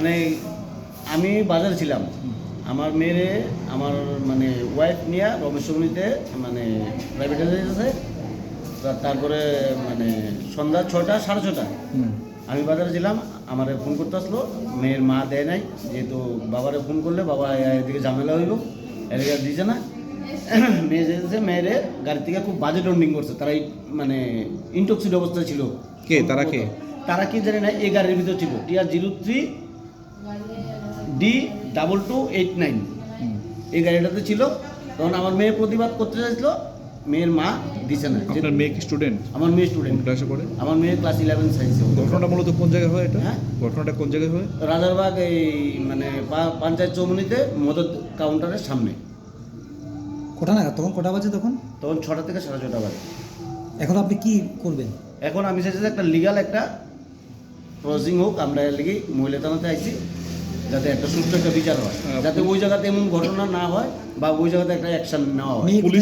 মানে আমি বাজারে ছিলাম, আমার মেয়েরে আমার মানে ওয়াইফ নিয়ে রমেশগুলিতে মানে প্রাইভেট আছে। তারপরে মানে সন্ধ্যা 6টা 6:30 আমি বাজারে ছিলাম, আমার ফোন করতে আসলো, মেয়ের মা দেয় নাই, যেহেতু বাবারে ফোন করলে বাবা এদিকে ঝামেলা হইল, এদিকে দিছে না। মেয়ে যেতেছে, মেয়েরে গাড়ি থেকে খুব বাজে ডন্ডিং করছে, তারা মানে ইনটক্সিড অবস্থায় ছিল। কে তারা? কে তারা কি জানি না, এই গাড়ির ভিতর ছিল TR03D2289 এই গাড়িটাতে ছিল। তখন আমার মেয়ে প্রতিবাদ করতে চাইছিল, মেয়ের মা দিছে না। আপনার মেয়ে কি স্টুডেন্ট? আমার মেয়ে স্টুডেন্ট। ক্লাসে পড়ে? আমার মেয়ে ক্লাস 11 সায়েন্সে। ঘটনাটা মূলত কোন জায়গায় হয় এটা? হ্যাঁ, ঘটনাটা কোন জায়গায় হয়? রাজারবাগ এই মানে পঞ্চায়েত চৌমুনিতে মদত কাউন্টারের সামনে। কটা নাগাদ তখন? কটা বাজে তখন? তখন 6টা থেকে 6:30 বাজে। এখন আপনি কি করবেন? এখন আমি চাইছি যে একটা লিগাল একটা প্রসিং হোক, আমরা লিগে মহিলা থানাতে আইছি, যাতে একটা সুষ্ঠু একটা বিচার হয়, যাতে ওই জায়গাতে এমন ঘটনা না হয় বা ওই জায়গাতে একটা অ্যাকশন নেওয়া হয়। মেয়ে